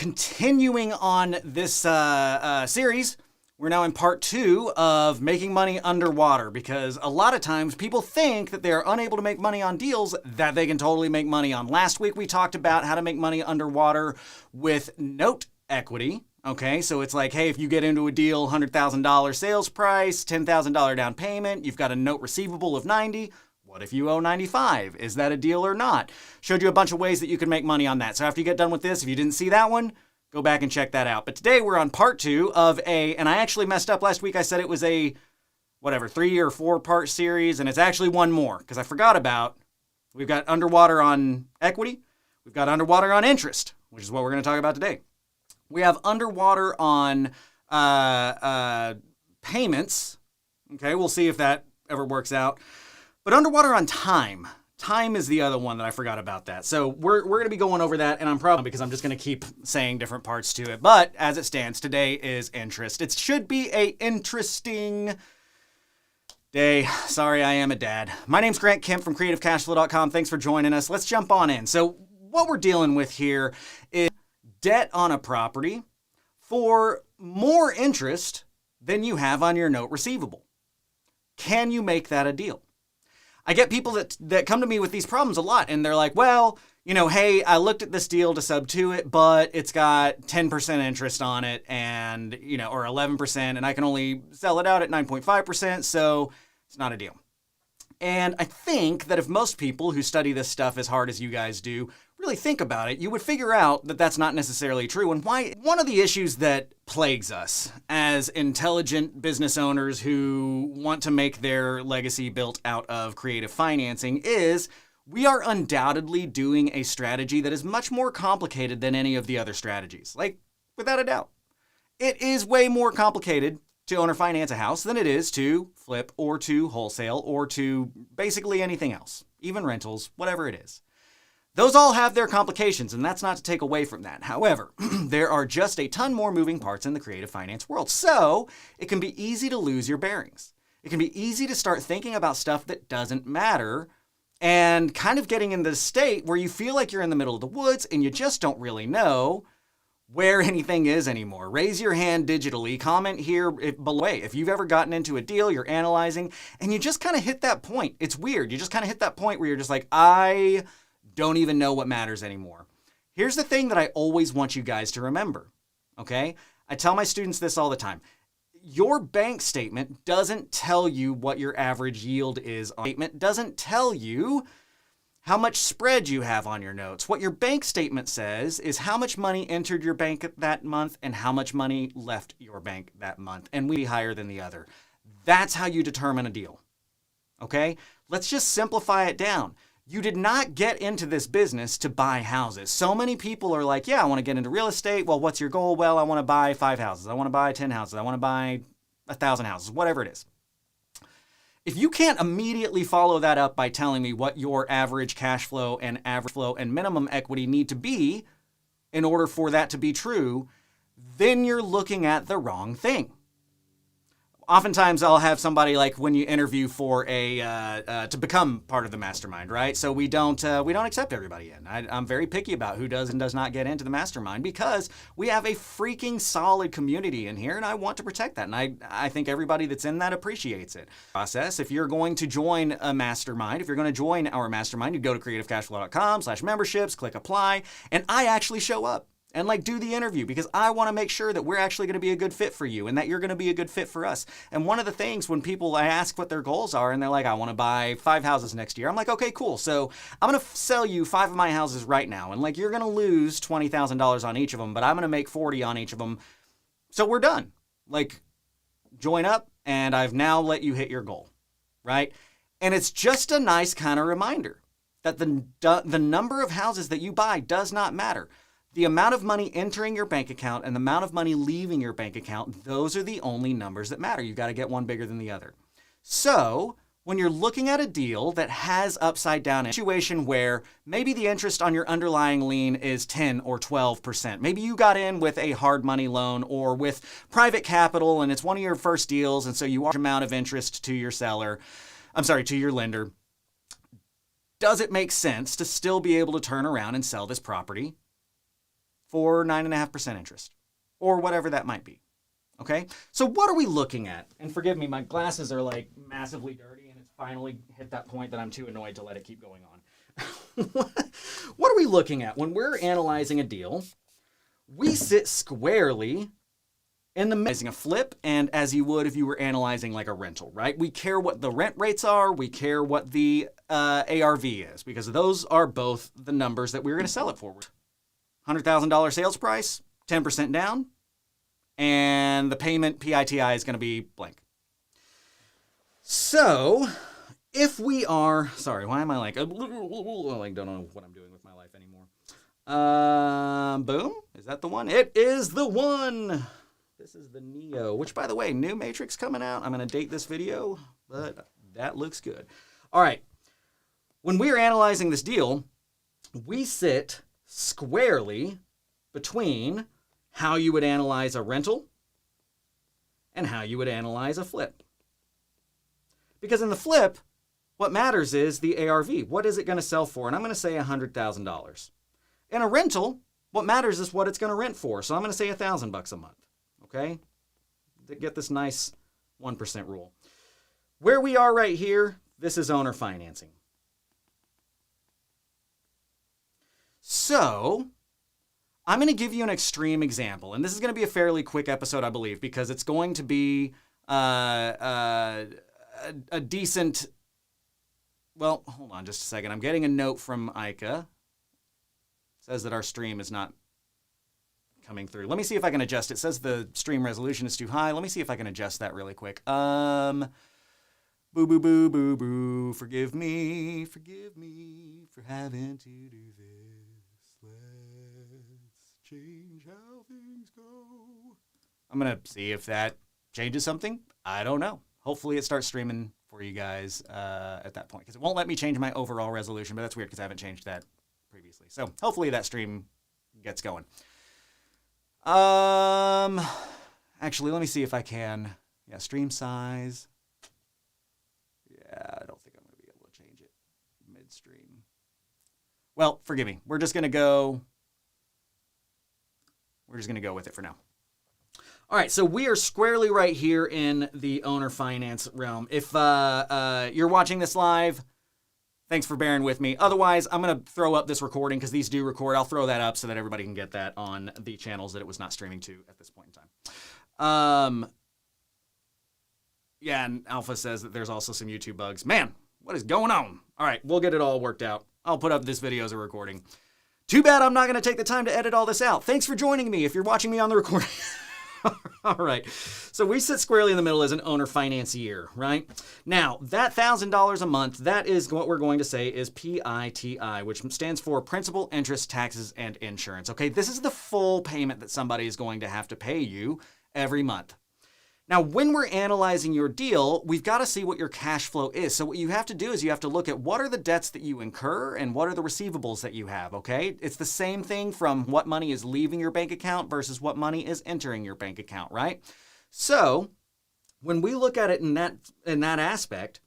continuing on this series, we're now in part 2 of making money underwater, because a lot of times people think that they're unable to make money on deals that they can totally make money on. Last week we talked about how to make money underwater with note equity. Okay, so it's like, hey, if you get into a deal, $100,000 sales price, $10,000 down payment, you've got a note receivable of 90. What if you owe 95? Is that a deal or not? Showed you a bunch of ways that you can make money on that. So after you get done with this, if you didn't see that one, go back and check that out. But today we're on part 2 of and I actually messed up last week. I said it was a, 3 or 4 part series, and it's actually one more, because I forgot about, we've got underwater on equity, we've got underwater on interest, which is what we're going to talk about today. We have underwater on payments. Okay, we'll see if that ever works out. But underwater on time. Time is the other one that I forgot about that. So we're going to be going over that, and I'm proud because I'm just going to keep saying different parts to it. But as it stands, today is interest. It should be a interesting day. Sorry, I am a dad. My name's Grant Kemp from CreativeCashFlow.com. Thanks for joining us. Let's jump on in. So what we're dealing with here is debt on a property for more interest than you have on your note receivable. Can you make that a deal? I get people that come to me with these problems a lot, and they're like, well, hey, I looked at this deal to sub to it, but it's got 10% interest on it and, or 11%, and I can only sell it out at 9.5%, so it's not a deal. And I think that if most people who study this stuff as hard as you guys do really think about it, you would figure out that that's not necessarily true. And why? One of the issues that plagues us as intelligent business owners who want to make their legacy built out of creative financing is we are undoubtedly doing a strategy that is much more complicated than any of the other strategies. Like, without a doubt. It is way more complicated to own or finance a house than it is to flip or to wholesale or to basically anything else, even rentals, whatever it is. Those all have their complications, and that's not to take away from that. However, there are just a ton more moving parts in the creative finance world, so it can be easy to lose your bearings. It can be easy to start thinking about stuff that doesn't matter and kind of getting in the state where you feel like you're in the middle of the woods and you just don't really know where anything is anymore. Raise your hand digitally, comment here below if you've ever gotten into a deal, you're analyzing, and you just kind of hit that point. It's weird. You just kind of hit that point where you're just like, I don't even know what matters anymore. Here's the thing that I always want you guys to remember, okay? I tell my students this all the time. Your bank statement doesn't tell you what your average yield is. Statement doesn't tell you how much spread you have on your notes. What your bank statement says is how much money entered your bank that month and how much money left your bank that month, and we higher than the other. That's how you determine a deal, okay? Let's just simplify it down. You did not get into this business to buy houses. So many people are like, yeah, I want to get into real estate. Well, what's your goal? Well, I want to buy 5 houses. I want to buy 10 houses. I want to buy 1,000 houses, whatever it is. If you can't immediately follow that up by telling me what your average cash flow and minimum equity need to be in order for that to be true, then you're looking at the wrong thing. Oftentimes I'll have somebody like when you interview for to become part of the mastermind, right? So we don't accept everybody in. I'm very picky about who does and does not get into the mastermind because we have a freaking solid community in here, and I want to protect that. And I think everybody that's in that appreciates it. Process. If you're going to join a mastermind, if you're going to join our mastermind, you go to CreativeCashFlow.com/memberships, click apply, and I actually show up and do the interview because I want to make sure that we're actually going to be a good fit for you and that you're going to be a good fit for us. And one of the things when I ask what their goals are and they're like, I want to buy 5 houses next year. I'm like, okay, cool. So I'm going to sell you 5 of my houses right now. And you're going to lose $20,000 on each of them, but I'm going to make 40 on each of them. So we're done. Join up and I've now let you hit your goal, right? And it's just a nice kind of reminder that the number of houses that you buy does not matter. The amount of money entering your bank account and the amount of money leaving your bank account, those are the only numbers that matter. You've got to get one bigger than the other. So when you're looking at a deal that has upside down, a situation where maybe the interest on your underlying lien is 10 or 12%. Maybe you got in with a hard money loan or with private capital and it's one of your first deals, and so you are amount of interest to your to your lender. Does it make sense to still be able to turn around and sell this property for 9.5% interest or whatever that might be. Okay, so what are we looking at? And forgive me, my glasses are like massively dirty and it's finally hit that point that I'm too annoyed to let it keep going on. What are we looking at? When we're analyzing a deal, we sit squarely in the middle, a flip, and as you would if you were analyzing like a rental, right? We care what the rent rates are, we care what the ARV is, because those are both the numbers that we're going to sell it for. $100,000 sales price, 10% down, and the payment PITI is going to be blank. So if we are, sorry, why am I like, I don't know what I'm doing with my life anymore. Boom, is that the one? It is the one. This is the Neo, which by the way, new Matrix coming out. I'm going to date this video, but that looks good. All right, when we're analyzing this deal, we sit squarely between how you would analyze a rental and how you would analyze a flip. Because in the flip, what matters is the ARV. What is it going to sell for? And I'm going to say $100,000. In a rental, what matters is what it's going to rent for. So I'm going to say $1,000 a month. Okay? To get this nice 1% rule. Where we are right here, this is owner financing. So I'm going to give you an extreme example, and this is going to be a fairly quick episode, I believe, because it's going to be a decent... Well, hold on just a second. I'm getting a note from Ica. It says that our stream is not coming through. Let me see if I can adjust. It says the stream resolution is too high. Let me see if I can adjust that really quick. Boo, boo, boo, boo, boo. Forgive me for having to do this. Let's change how things go. I'm going to see if that changes something. I don't know. Hopefully it starts streaming for you guys at that point, because it won't let me change my overall resolution, but that's weird because I haven't changed that previously. So hopefully that stream gets going. Actually, let me see if I can. Yeah, stream size. Yeah, I don't think I'm going to be able to change it midstream. Well, forgive me. We're just going to go with it for now. All right, so we are squarely right here in the owner finance realm. If you're watching this live, thanks for bearing with me. Otherwise, I'm going to throw up this recording because these do record. I'll throw that up so that everybody can get that on the channels that it was not streaming to at this point in time. Yeah, and Alpha says that there's also some YouTube bugs. Man, what is going on? All right, we'll get it all worked out. I'll put up this video as a recording. Too bad I'm not going to take the time to edit all this out. Thanks for joining me if you're watching me on the recording. All right, so we sit squarely in the middle as an owner financier, right? Now, that $1,000 a month, that is what we're going to say is PITI, which stands for principal, interest, taxes, and insurance, okay? This is the full payment that somebody is going to have to pay you every month. Now, when we're analyzing your deal, we've got to see what your cash flow is. So what you have to do is you have to look at what are the debts that you incur and what are the receivables that you have, okay? It's the same thing from what money is leaving your bank account versus what money is entering your bank account, right? So when we look at it in that aspect,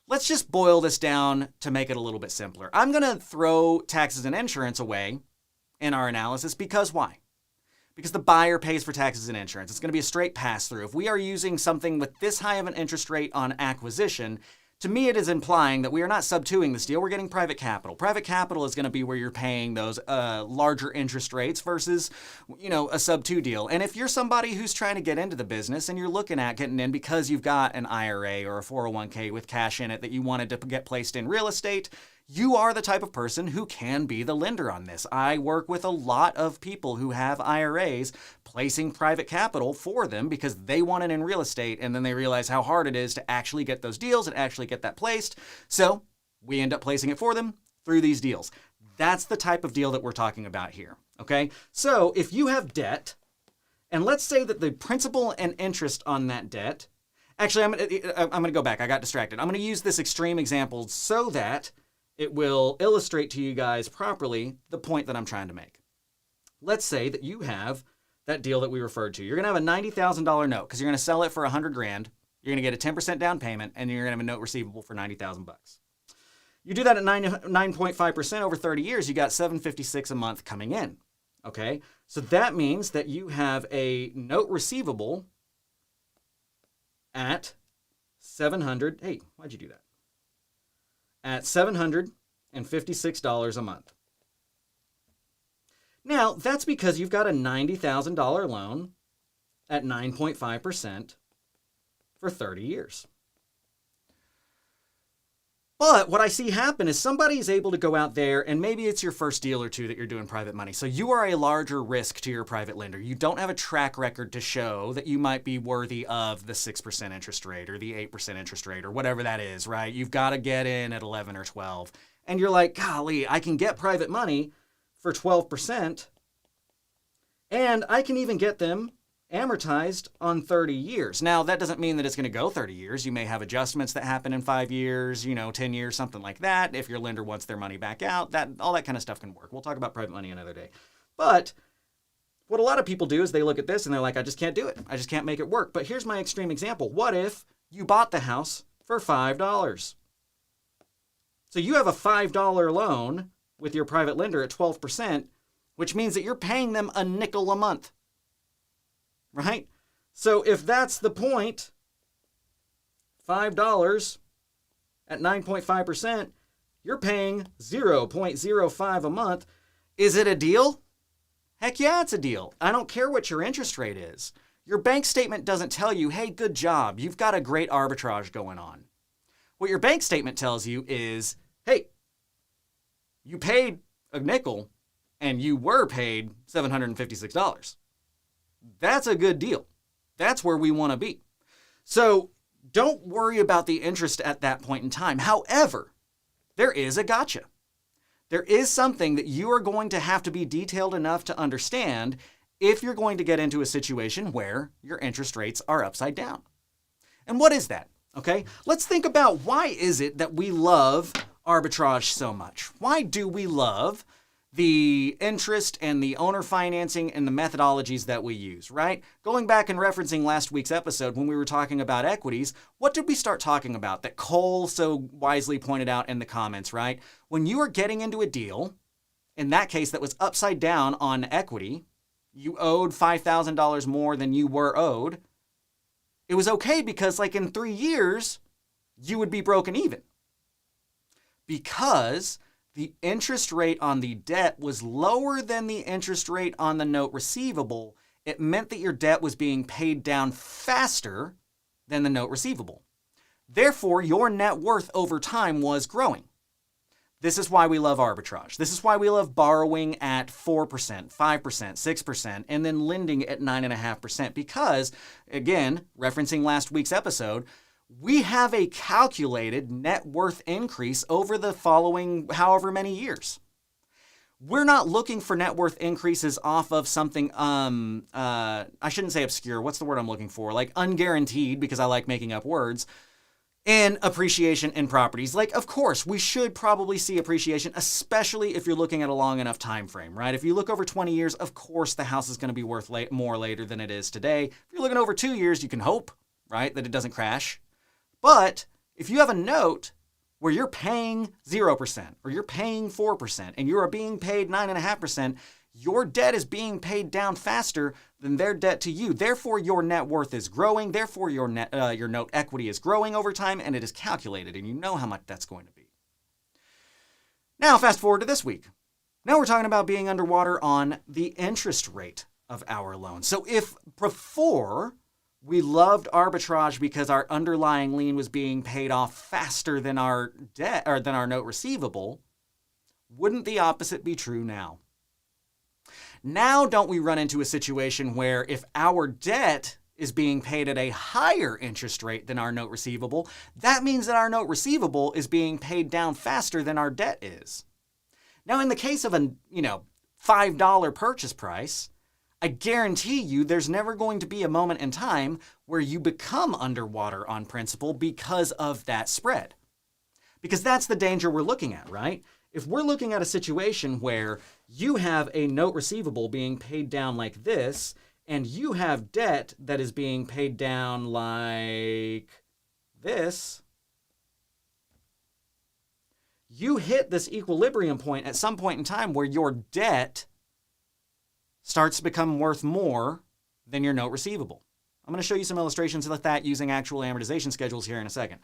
let's just boil this down to make it a little bit simpler. I'm going to throw taxes and insurance away in our analysis because why? Because the buyer pays for taxes and insurance. It's going to be a straight pass-through. If we are using something with this high of an interest rate on acquisition, to me it is implying that we are not sub-2ing this deal. We're getting private capital. Private capital is going to be where you're paying those larger interest rates versus, a sub-2 deal. And if you're somebody who's trying to get into the business and you're looking at getting in because you've got an IRA or a 401k with cash in it that you wanted to get placed in real estate, you are the type of person who can be the lender on this. I work with a lot of people who have IRAs placing private capital for them because they want it in real estate, and then they realize how hard it is to actually get those deals and actually get that placed. So we end up placing it for them through these deals. That's the type of deal that we're talking about here, okay? So if you have debt, and let's say that the principal and interest on that debt, actually, I'm going to go back. I got distracted. I'm going to use this extreme example so that it will illustrate to you guys properly the point that I'm trying to make. Let's say that you have that deal that we referred to. You're going to have a $90,000 note because you're going to sell it for $100,000. You're going to get a 10% down payment, and you're going to have a note receivable for $90,000. You do that at 9.5% over 30 years, you got $756 a month coming in. Okay, so that means that you have a note receivable at 700. Hey, why'd you do that? At $756 a month. Now, that's because you've got a $90,000 loan at 9.5% for 30 years. But what I see happen is somebody is able to go out there, and maybe it's your first deal or two that you're doing private money. So you are a larger risk to your private lender. You don't have a track record to show that you might be worthy of the 6% interest rate or the 8% interest rate or whatever that is, right? You've got to get in at 11 or 12. And you're like, golly, I can get private money for 12%, and I can even get them amortized on 30 years. Now, that doesn't mean that it's going to go 30 years. You may have adjustments that happen in 5 years, 10 years, something like that. If your lender wants their money back out, all that kind of stuff can work. We'll talk about private money another day. But what a lot of people do is they look at this and they're like, I just can't do it. I just can't make it work. But here's my extreme example. What if you bought the house for $5? So you have a $5 loan with your private lender at 12%, which means that you're paying them a nickel a month. Right? So if that's the point, $5 at 9.5%, you're paying 0.05 a month. Is it a deal? Heck yeah, it's a deal. I don't care what your interest rate is. Your bank statement doesn't tell you, hey, good job, you've got a great arbitrage going on. What your bank statement tells you is, hey, you paid a nickel and you were paid $756. That's a good deal. That's where we want to be. So don't worry about the interest at that point in time. However, there is a gotcha. There is something that you are going to have to be detailed enough to understand if you're going to get into a situation where your interest rates are upside down. And what is that? Okay, let's think about why is it that we love arbitrage so much? Why do we love the interest and the owner financing and the methodologies that we use, right? Going back and referencing last week's episode when we were talking about equities, what did we start talking about that Cole so wisely pointed out in the comments, right? When you are getting into a deal, in that case that was upside down on equity, you owed $5,000 more than you were owed, it was okay because like in 3 years, you would be broken even. Because the interest rate on the debt was lower than the interest rate on the note receivable. It meant that your debt was being paid down faster than the note receivable. Therefore, your net worth over time was growing. This is why we love arbitrage. This is why we love borrowing at 4%, 5%, 6%, and then lending at 9.5%. Because, again, referencing last week's episode, we have a calculated net worth increase over the following however many years. We're not looking for net worth increases off of something, I shouldn't say obscure. What's the word I'm looking for? Like unguaranteed, because I like making up words, and appreciation in properties. Like, of course, we should probably see appreciation, especially if you're looking at a long enough time frame, right? If you look over 20 years, of course, the house is going to be worth more later than it is today. If you're looking over 2 years, you can hope, right, that it doesn't crash. But if you have a note where you're paying 0% or you're paying 4% and you are being paid 9.5%, your debt is being paid down faster than their debt to you. Therefore, your net worth is growing. Therefore, your note equity is growing over time, and it is calculated, and you know how much that's going to be. Now, fast forward to this week. Now we're talking about being underwater on the interest rate of our loan. So if before we loved arbitrage because our underlying lien was being paid off faster than our debt or than our note receivable, wouldn't the opposite be true now? Now don't we run into a situation where if our debt is being paid at a higher interest rate than our note receivable, that means that our note receivable is being paid down faster than our debt is. Now in the case of a, $5 purchase price, I guarantee you there's never going to be a moment in time where you become underwater on principal because of that spread. Because that's the danger we're looking at, right? If we're looking at a situation where you have a note receivable being paid down like this, and you have debt that is being paid down like this, you hit this equilibrium point at some point in time where your debt starts to become worth more than your note receivable. I'm going to show you some illustrations of that using actual amortization schedules here in a second.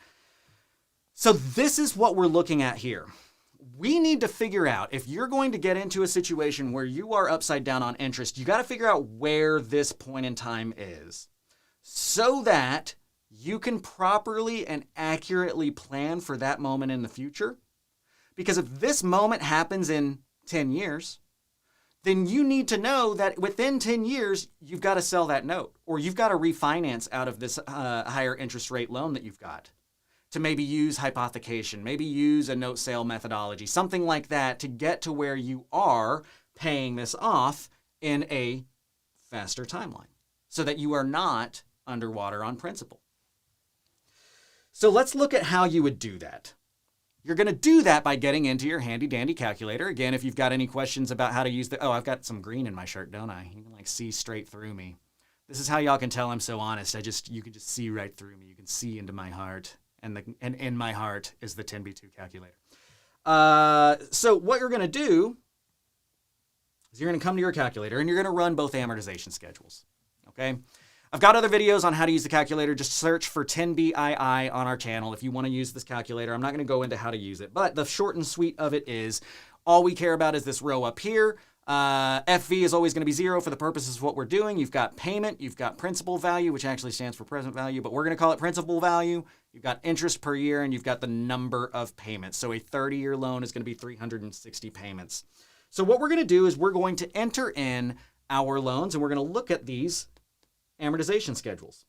So this is what we're looking at here. We need to figure out, if you're going to get into a situation where you are upside down on interest, you got to figure out where this point in time is so that you can properly and accurately plan for that moment in the future. Because if this moment happens in 10 years, then you need to know that within 10 years, you've got to sell that note, or you've got to refinance out of this higher interest rate loan that you've got, to maybe use hypothecation, maybe use a note sale methodology, something like that, to get to where you are paying this off in a faster timeline so that you are not underwater on principal. So let's look at how you would do that. You're going to do that by getting into your handy dandy calculator. Again, if you've got any questions about how to use the, I've got some green in my shirt, don't I? You can like see straight through me. This is how y'all can tell I'm so honest. You can just see right through me. You can see into my heart. And in my heart is the 10B2 calculator. So what you're going to do is you're going to come to your calculator and you're going to run both amortization schedules. Okay. I've got other videos on how to use the calculator. Just search for 10BII on our channel if you want to use this calculator. I'm not going to go into how to use it, but the short and sweet of it is all we care about is this row up here. FV is always going to be 0 for the purposes of what we're doing. You've got payment, you've got principal value, which actually stands for present value, but we're going to call it principal value. You've got interest per year, and you've got the number of payments. So a 30-year loan is going to be 360 payments. So what we're going to do is we're going to enter in our loans, and we're going to look at these amortization schedules.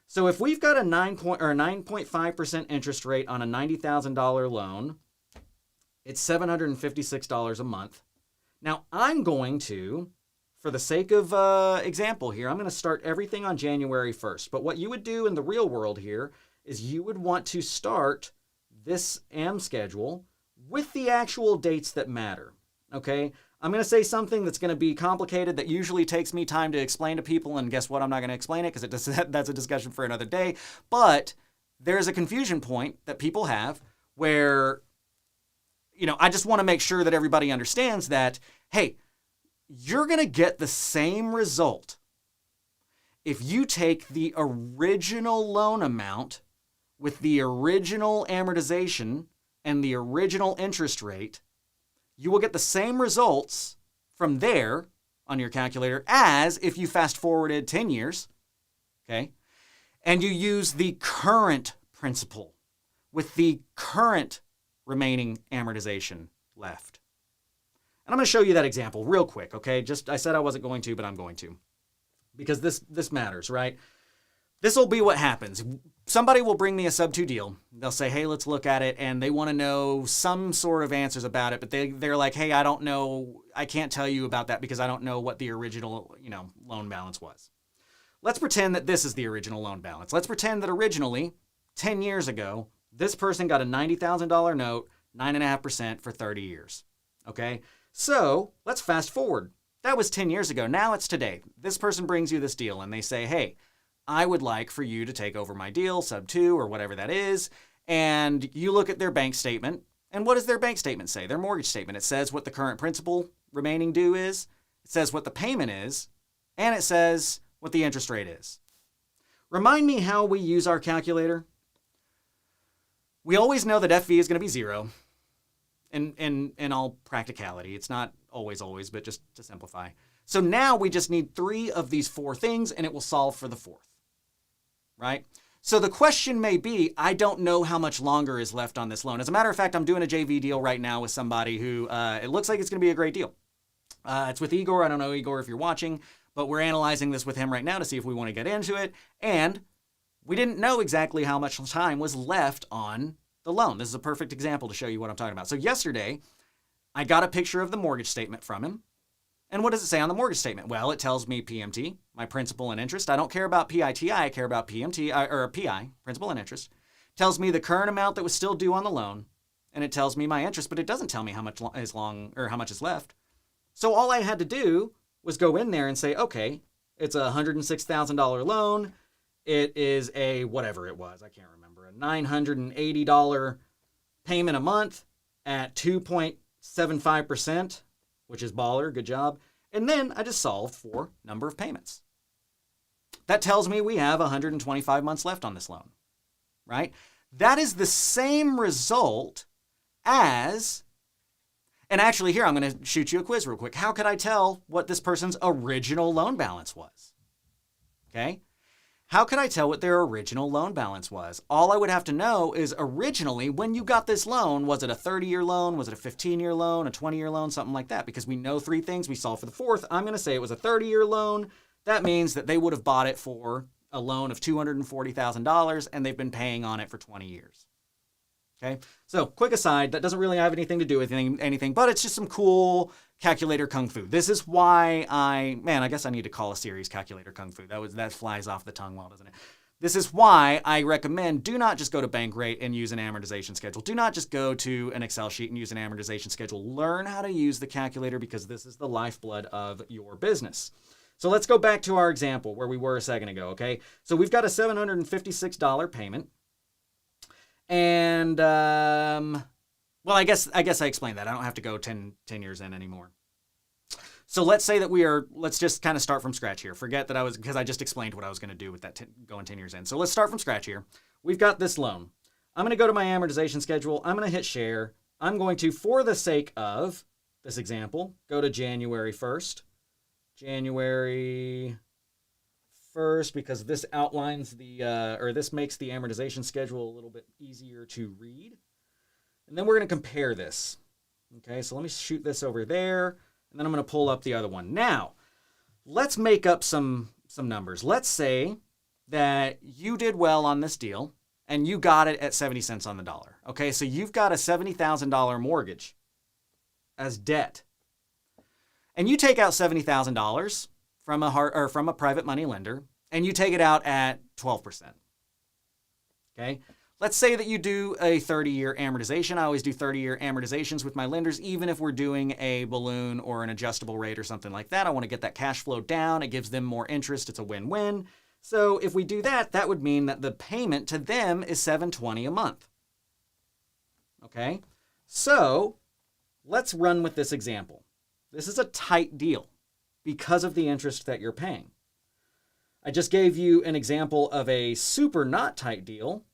So if we've got a 9.5% interest rate on a $90,000 loan, it's $756 a month. Now, I'm going to, for the sake of example here, I'm going to start everything on January 1st. But what you would do in the real world here is you would want to start this AM schedule with the actual dates that matter, okay? I'm going to say something that's going to be complicated that usually takes me time to explain to people, and guess what? I'm not going to explain it because that's a discussion for another day. But there's a confusion point that people have where, I just want to make sure that everybody understands that, hey, you're going to get the same result if you take the original loan amount with the original amortization and the original interest rate. You will get the same results from there on your calculator as if you fast forwarded 10 years, okay? And you use the current principal with the current remaining amortization left. And I'm going to show you that example real quick, okay? I said I wasn't going to, but I'm going to. Because this matters, right? This will be what happens. Somebody will bring me a sub-2 deal. They'll say, hey, let's look at it. And they want to know some sort of answers about it. But they're like, hey, I don't know. I can't tell you about that because I don't know what the original, loan balance was. Let's pretend that this is the original loan balance. Let's pretend that originally, 10 years ago, this person got a $90,000 note, 9.5% for 30 years. Okay? So let's fast forward. That was 10 years ago. Now it's today. This person brings you this deal and they say, hey, I would like for you to take over my deal, sub-2 or whatever that is. And you look at their bank statement. And what does their bank statement say? Their mortgage statement. It says what the current principal remaining due is. It says what the payment is. And it says what the interest rate is. Remind me how we use our calculator. We always know that FV is going to be 0. In all practicality. It's not always, but just to simplify. So now we just need 3 of these 4 things and it will solve for the 4th, right? So the question may be, I don't know how much longer is left on this loan. As a matter of fact, I'm doing a JV deal right now with somebody who, it looks like it's going to be a great deal. It's with Igor. I don't know, Igor, if you're watching, but we're analyzing this with him right now to see if we want to get into it. And we didn't know exactly how much time was left on the loan. This is a perfect example to show you what I'm talking about. So yesterday, I got a picture of the mortgage statement from him. And what does it say on the mortgage statement? Well, it tells me PMT, my principal and interest. I don't care about PITI, I care about PMT, or PI, principal and interest. It tells me the current amount that was still due on the loan, and it tells me my interest, but it doesn't tell me how much is left. So all I had to do was go in there and say, okay, it's a $106,000 loan. It is a, whatever it was, I can't remember, a $980 payment a month at 2.75%, which is baller, good job. And then I just solved for number of payments. That tells me we have 125 months left on this loan, right? That is the same result as, and actually here I'm going to shoot you a quiz real quick. How could I tell what this person's original loan balance was? Okay. How could I tell what their original loan balance was? All I would have to know is originally when you got this loan, was it a 30-year loan? Was it a 15-year loan? A 20-year loan? Something like that. Because we know three things. We solve for the fourth. I'm going to say it was a 30-year loan. That means that they would have bought it for a loan of $240,000 and they've been paying on it for 20 years. Okay, so quick aside, that doesn't really have anything to do with anything, but it's just some cool calculator kung fu. This is why I guess I need to call a series calculator kung fu. That flies off the tongue well, doesn't it? This is why I recommend do not just go to Bankrate and use an amortization schedule. Do not just go to an Excel sheet and use an amortization schedule. Learn how to use the calculator because this is the lifeblood of your business. So let's go back to our example where we were a second ago, okay? So we've got a $756 payment. And, well, I guess I explained that. I don't have to go 10 years in anymore. So let's say that let's just kind of start from scratch here. Forget that because I just explained what I was going to do with that going 10 years in. So let's start from scratch here. We've got this loan. I'm going to go to my amortization schedule. I'm going to hit share. I'm going to, for the sake of this example, go to January 1st. January 1st, because this outlines this makes the amortization schedule a little bit easier to read. And then we're going to compare this. Okay, so let me shoot this over there, and then I'm going to pull up the other one. Now, let's make up some numbers. Let's say that you did well on this deal, and you got it at 70 cents on the dollar. Okay, so you've got a $70,000 mortgage as debt. And you take out $70,000 from a private money lender, and you take it out at 12%. Okay? Let's say that you do a 30-year amortization. I always do 30-year amortizations with my lenders, even if we're doing a balloon or an adjustable rate or something like that. I want to get that cash flow down. It gives them more interest. It's a win-win. So if we do that, that would mean that the payment to them is $720 a month. Okay? So let's run with this example. This is a tight deal because of the interest that you're paying. I just gave you an example of a super not tight deal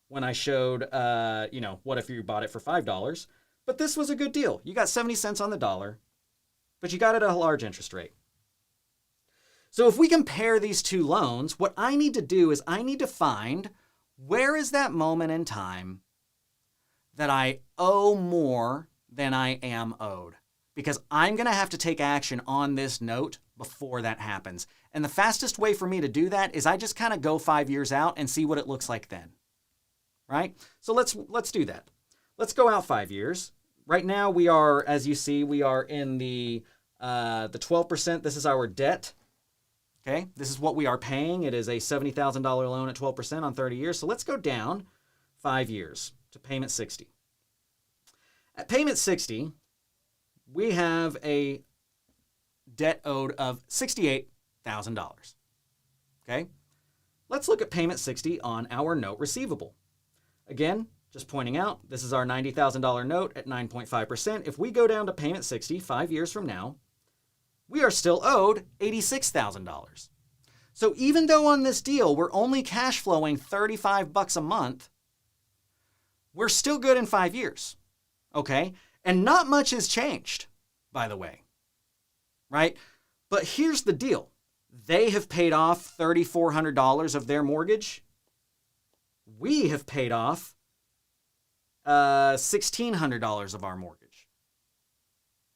when I showed, what if you bought it for $5? But this was a good deal. You got 70 cents on the dollar, but you got it at a large interest rate. So if we compare these two loans, what I need to do is I need to find where is that moment in time that I owe more than I am owed. Because I'm going to have to take action on this note before that happens. And the fastest way for me to do that is I just kind of go 5 years out and see what it looks like then. Right? So let's do that. Let's go out 5 years. Right now we are, as you see, we are in the 12%. This is our debt. Okay? This is what we are paying. It is a $70,000 loan at 12% on 30 years. So let's go down 5 years to payment 60. At payment 60, we have a debt owed of $68,000. Okay? Let's look at payment 60 on our note receivable. Again, just pointing out, this is our $90,000 note at 9.5%. If we go down to payment 60 5 years from now, we are still owed $86,000. So even though on this deal we're only cash flowing $35 a month, we're still good in 5 years. Okay? And not much has changed, by the way, right? But here's the deal. They have paid off $3,400 of their mortgage. We have paid off $1,600 of our mortgage.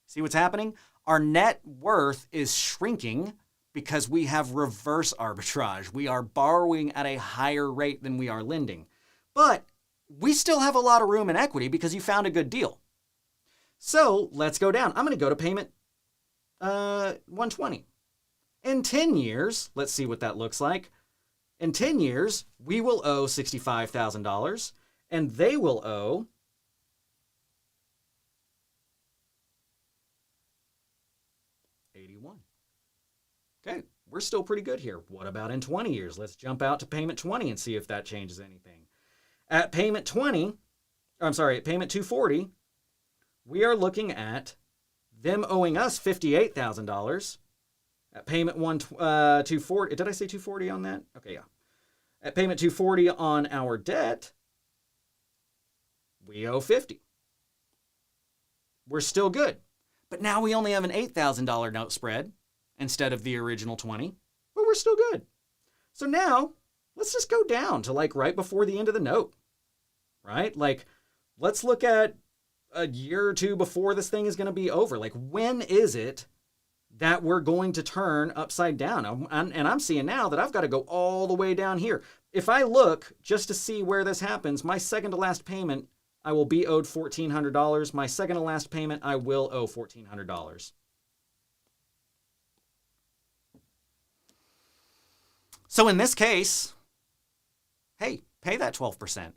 See what's happening? Our net worth is shrinking because we have reverse arbitrage. We are borrowing at a higher rate than we are lending. But we still have a lot of room in equity because you found a good deal. So let's go down. I'm going to go to payment 120. In 10 years, let's see what that looks like. In 10 years, we will owe $65,000 and they will owe $81,000. Okay, we're still pretty good here. What about in 20 years? Let's jump out to payment 20 and see if that changes anything. At payment 240, we are looking at them owing us $58,000 at payment 240. Did I say 240 on that? Okay, yeah. At payment 240 on our debt, we owe 50. We're still good. But now we only have an $8,000 note spread instead of the original 20, but we're still good. So now let's just go down to like right before the end of the note, right? Like, let's look at a year or two before this thing is going to be over. Like, when is it that we're going to turn upside down? And I'm seeing now that I've got to go all the way down here. If I look just to see where this happens, my second to last payment, I will be owed $1,400. My second to last payment, I will owe $1,400. So in this case, hey, pay that 12%.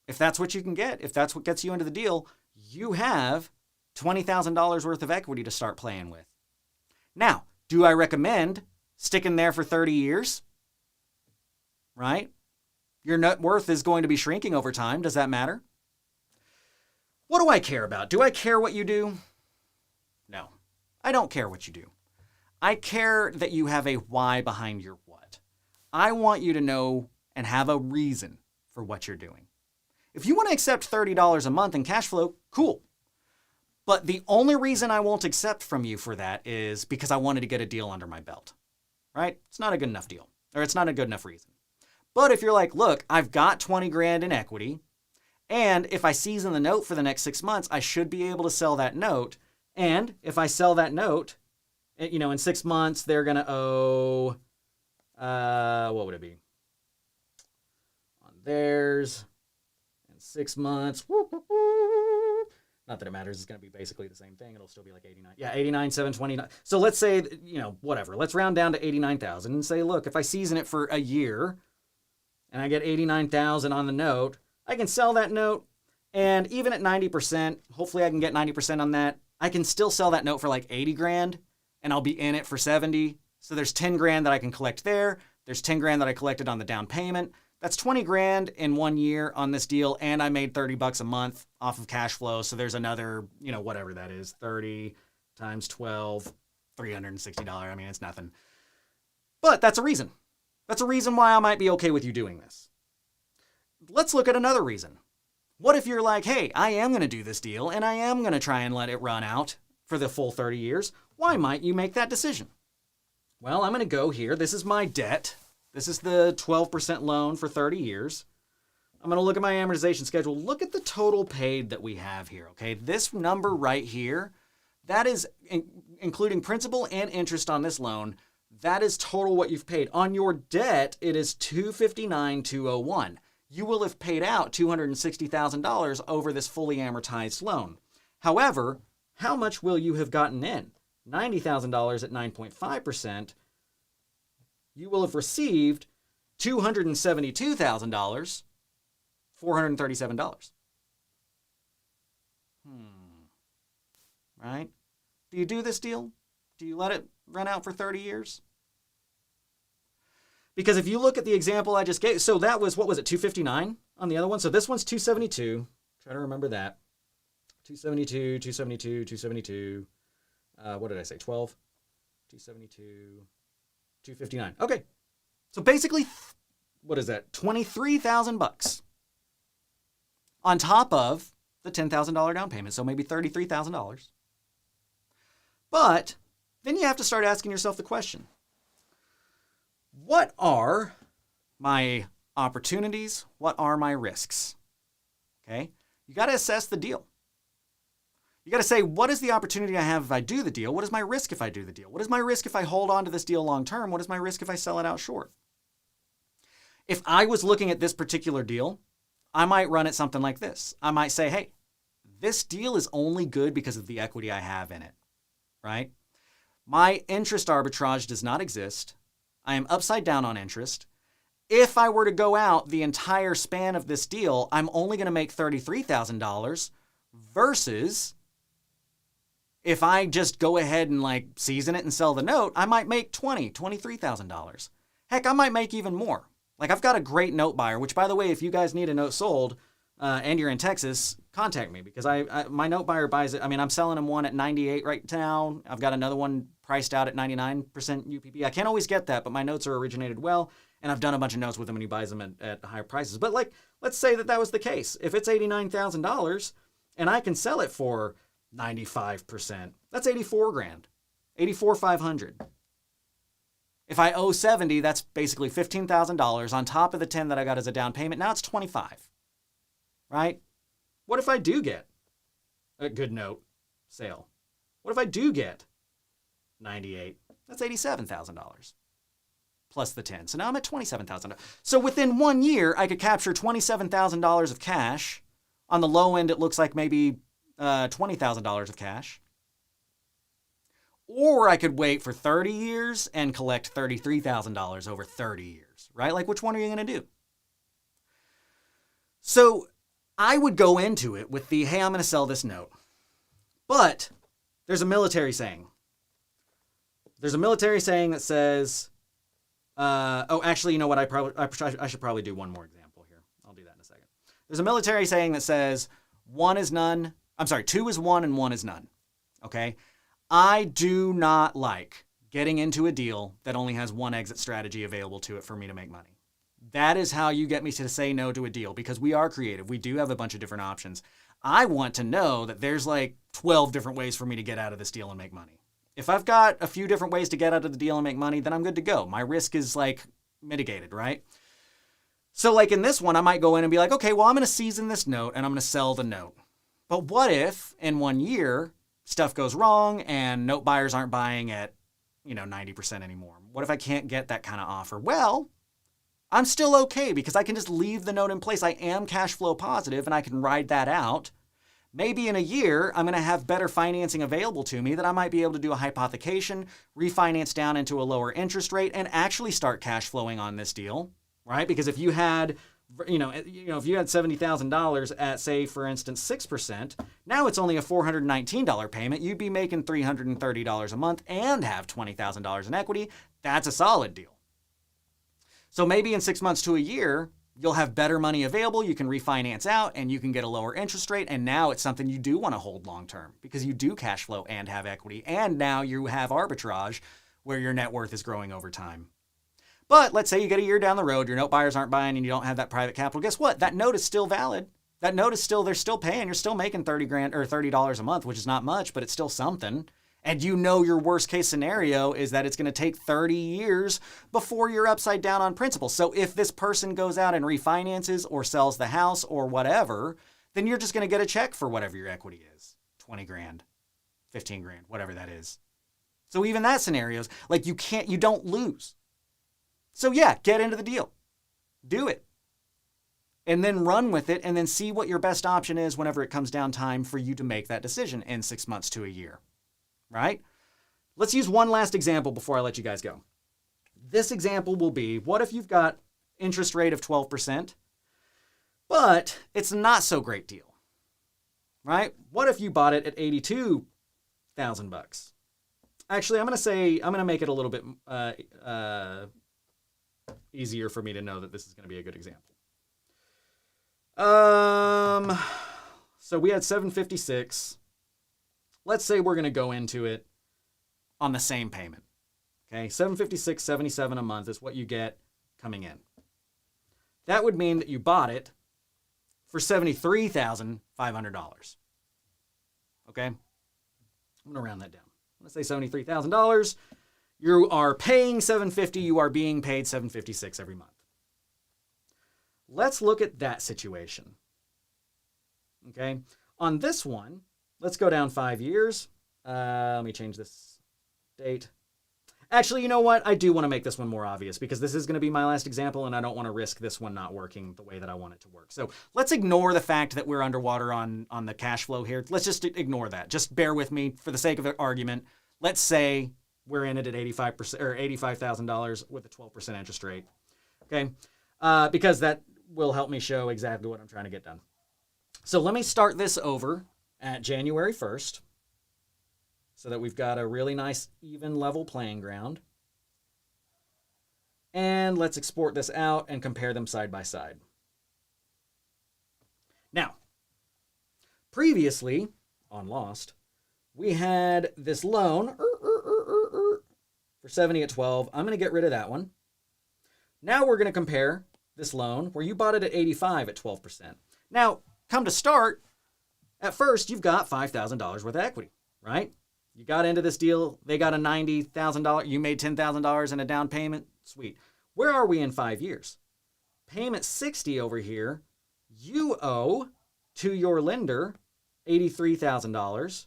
If that's what you can get, if that's what gets you into the deal, you have $20,000 worth of equity to start playing with. Now, do I recommend sticking there for 30 years? Right? Your net worth is going to be shrinking over time. Does that matter? What do I care about? Do I care what you do? No, I don't care what you do. I care that you have a why behind your what. I want you to know and have a reason for what you're doing. If you want to accept $30 a month in cash flow, cool. But the only reason I won't accept from you for that is because I wanted to get a deal under my belt, right? It's not a good enough deal, or it's not a good enough reason. But if you're like, look, I've got 20 grand in equity, and if I season the note for the next 6 months, I should be able to sell that note. And if I sell that note, in 6 months, they're going to owe, what would it be? On theirs, in 6 months, not that it matters, it's going to be basically the same thing. It'll still be like 89. Yeah, 89,729. So let's say, whatever. Let's round down to 89,000 and say, look, if I season it for a year and I get 89,000 on the note, I can sell that note, and even at 90%, hopefully I can get 90% on that. I can still sell that note for like 80 grand, and I'll be in it for 70. So there's 10 grand that I can collect there. There's 10 grand that I collected on the down payment. That's 20 grand in 1 year on this deal, and I made $30 a month off of cash flow. So there's another, whatever that is, 30 times 12, $360. I mean, it's nothing. But that's a reason. That's a reason why I might be okay with you doing this. Let's look at another reason. What if you're like, hey, I am going to do this deal, and I am going to try and let it run out for the full 30 years. Why might you make that decision? Well, I'm going to go here. This is my debt. This is the 12% loan for 30 years. I'm going to look at my amortization schedule. Look at the total paid that we have here, okay? This number right here, that is including principal and interest on this loan. That is total what you've paid. On your debt, it is $259,201. You will have paid out $260,000 over this fully amortized loan. However, how much will you have gotten in? $90,000 at 9.5%. You will have received $272,000, $437. Right? Do you do this deal? Do you let it run out for 30 years? Because if you look at the example I just gave, so that was, what was it, 259 on the other one? So this one's 272. Try to remember that. 272, 272, 272. What did I say, 12? 272, 259. Okay. So basically, what is that, $23,000 on top of the $10,000 down payment. So maybe $33,000. But then you have to start asking yourself the question, what are my opportunities? What are my risks? Okay? You got to assess the deal. You got to say, what is the opportunity I have if I do the deal? What is my risk if I do the deal? What is my risk if I hold on to this deal long term? What is my risk if I sell it out short? If I was looking at this particular deal, I might run it something like this. I might say, hey, this deal is only good because of the equity I have in it, right? My interest arbitrage does not exist. I am upside down on interest. If I were to go out the entire span of this deal, I'm only going to make $33,000 versus if I just go ahead and like season it and sell the note, I might make $23,000. Heck, I might make even more. Like I've got a great note buyer, which by the way, if you guys need a note sold and you're in Texas, contact me because my note buyer buys it. I mean, I'm selling him one at 98 right now. I've got another one priced out at 99% UPB. I can't always get that, but my notes are originated well, and I've done a bunch of notes with him, and he buys them at higher prices. But like, let's say that was the case. If it's $89,000 and I can sell it for 95%, that's 84 grand, 84,500. If I owe 70, that's basically $15,000 on top of the 10 that I got as a down payment. Now it's 25, right? What if I do get a good note sale? What if I do get 98? That's $87,000 plus the 10. So now I'm at $27,000. So within 1 year, I could capture $27,000 of cash. On the low end, it looks like maybe $20,000 of cash. Or I could wait for 30 years and collect $33,000 over 30 years, right? Like, which one are you going to do? So I would go into it with the, hey, I'm going to sell this note. But there's a military saying. There's a military saying that says, actually, you know what? I should probably do one more example here. I'll do that in a second. There's a military saying that says, two is one and one is none. Okay? I do not like getting into a deal that only has one exit strategy available to it for me to make money. That is how you get me to say no to a deal, because we are creative. We do have a bunch of different options. I want to know that there's like 12 different ways for me to get out of this deal and make money. If I've got a few different ways to get out of the deal and make money, then I'm good to go. My risk is like mitigated, right? So like in this one, I might go in and be like, okay, well, I'm going to season this note and I'm going to sell the note. But what if in 1 year stuff goes wrong and note buyers aren't buying at, 90% anymore? What if I can't get that kind of offer? Well, I'm still okay because I can just leave the note in place. I am cash flow positive and I can ride that out. Maybe in a year, I'm going to have better financing available to me that I might be able to do a hypothecation, refinance down into a lower interest rate, and actually start cash flowing on this deal, right? Because if you had, if you had $70,000 at, say, for instance, 6%, now it's only a $419 payment. You'd be making $330 a month and have $20,000 in equity. That's a solid deal. So maybe in 6 months to a year, you'll have better money available, you can refinance out, and you can get a lower interest rate, and now it's something you do want to hold long-term because you do cash flow and have equity, and now you have arbitrage where your net worth is growing over time. But let's say you get a year down the road, your note buyers aren't buying, and you don't have that private capital. Guess what? That note is still valid. That note is still, they're still paying. You're still making $30 a month, which is not much, but it's still something. And your worst case scenario is that it's going to take 30 years before you're upside down on principal. So if this person goes out and refinances or sells the house or whatever, then you're just going to get a check for whatever your equity is. 20 grand, 15 grand, whatever that is. So even that scenario is like you don't lose. So yeah, get into the deal. Do it. And then run with it and then see what your best option is whenever it comes down time for you to make that decision in 6 months to a year. Right? Let's use one last example before I let you guys go. This example will be, what if you've got interest rate of 12%, but it's a not so great deal, right? What if you bought it at $82,000? Actually, I'm going to make it a little bit easier for me to know that this is going to be a good example. So we had 756. Let's say we're going to go into it on the same payment. Okay, $756.77 a month is what you get coming in. That would mean that you bought it for $73,500. Okay, I'm going to round that down. Let's say $73,000. You are paying $750. You are being paid $756 every month. Let's look at that situation. Okay, on this one, let's go down 5 years. Let me change this date. Actually, you know what? I do want to make this one more obvious because this is going to be my last example and I don't want to risk this one not working the way that I want it to work. So let's ignore the fact that we're underwater on the cash flow here. Let's just ignore that. Just bear with me for the sake of the argument. Let's say we're in it at 85% or $85,000 with a 12% interest rate. Okay? Because that will help me show exactly what I'm trying to get done. So let me start this over at January 1st. So that we've got a really nice, even level playing ground. And let's export this out and compare them side by side. Now, Previously, on Lost, we had this loan for 70 at 12. I'm going to get rid of that one. Now we're going to compare this loan where you bought it at 85 at 12%. Now, come to start, at first you've got $5,000 worth of equity, right? You got into this deal, they got a $90,000, you made $10,000 in a down payment, sweet. Where are we in 5 years? Payment 60 over here, you owe to your lender $83,000.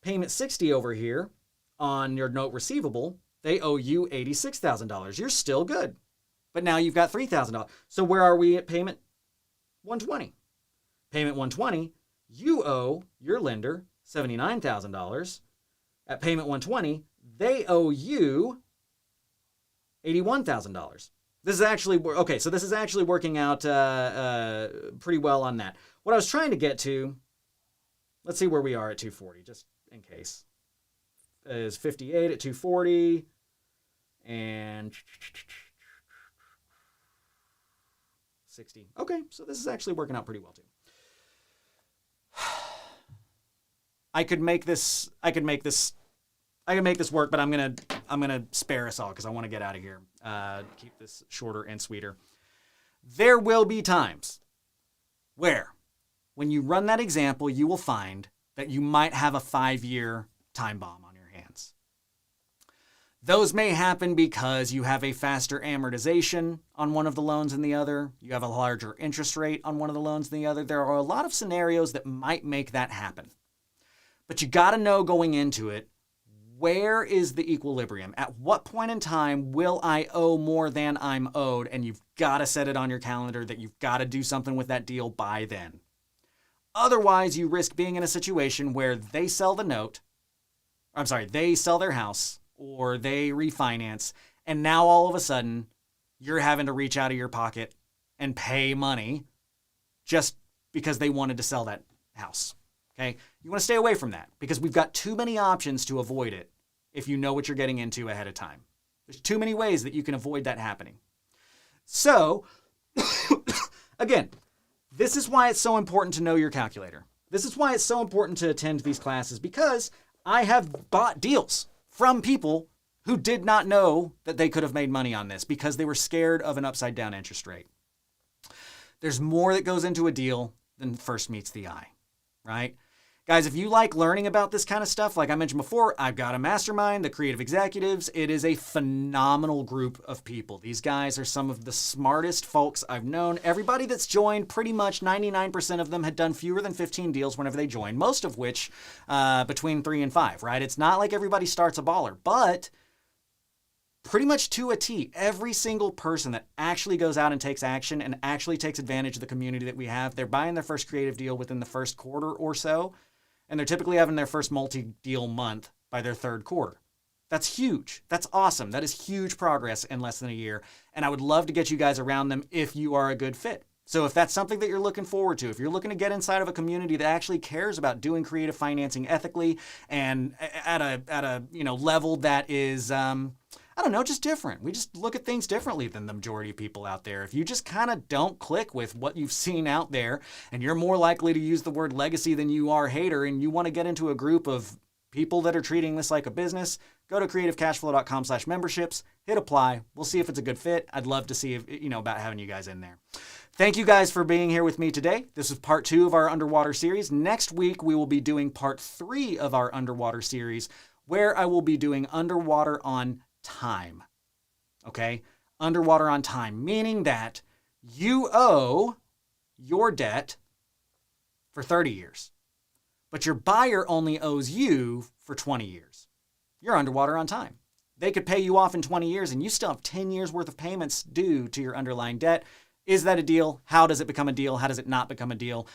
Payment 60 over here on your note receivable, they owe you $86,000. You're still good. But now you've got $3,000. So where are we at payment 120? Payment 120, you owe your lender $79,000. At payment 120, they owe you $81,000. This is actually, okay, so this is actually working out pretty well on that. What I was trying to get to, let's see where we are at 240, just in case. Is 58 at 240, and 60. Okay, so this is actually working out pretty well too. I could make this work, but I'm gonna spare us all because I want to get out of here. Keep this shorter and sweeter. There will be times where, when you run that example, you will find that you might have a 5-year time bomb on your hands. Those may happen because you have a faster amortization on one of the loans than the other. You have a larger interest rate on one of the loans than the other. There are a lot of scenarios that might make that happen. But you got to know going into it, where is the equilibrium? At what point in time will I owe more than I'm owed? And you've got to set it on your calendar that you've got to do something with that deal by then. Otherwise, you risk being in a situation where they sell the note, they sell their house, or they refinance, and now all of a sudden, you're having to reach out of your pocket and pay money just because they wanted to sell that house. Okay? You want to stay away from that because we've got too many options to avoid it if you know what you're getting into ahead of time. There's too many ways that you can avoid that happening. So, again, this is why it's so important to know your calculator. This is why it's so important to attend these classes, because I have bought deals from people who did not know that they could have made money on this because they were scared of an upside down interest rate. There's more that goes into a deal than first meets the eye, right? Guys, if you like learning about this kind of stuff, like I mentioned before, I've got a mastermind, the Creative Executives. It is a phenomenal group of people. These guys are some of the smartest folks I've known. Everybody that's joined, pretty much 99% of them had done fewer than 15 deals whenever they joined, most of which between 3 and 5, right? It's not like everybody starts a baller, but pretty much to a T, every single person that actually goes out and takes action and actually takes advantage of the community that we have, they're buying their first creative deal within the first quarter or so. And they're typically having their first multi-deal month by their third quarter. That's huge. That's awesome. That is huge progress in less than a year. And I would love to get you guys around them if you are a good fit. So if that's something that you're looking forward to, if you're looking to get inside of a community that actually cares about doing creative financing ethically and at a level that is just different. We just look at things differently than the majority of people out there. If you just kind of don't click with what you've seen out there, and you're more likely to use the word legacy than you are hater, and you want to get into a group of people that are treating this like a business, go to CreativeCashFlow.com/memberships, hit apply. We'll see if it's a good fit. I'd love to see about having you guys in there. Thank you guys for being here with me today. This is part 2 of our underwater series. Next week, we will be doing part 3 of our underwater series, where I will be doing underwater on time. Okay? Underwater on time, meaning that you owe your debt for 30 years, but your buyer only owes you for 20 years. You're underwater on time. They could pay you off in 20 years and you still have 10 years worth of payments due to your underlying debt. Is that a deal? How does it become a deal? How does it not become a deal?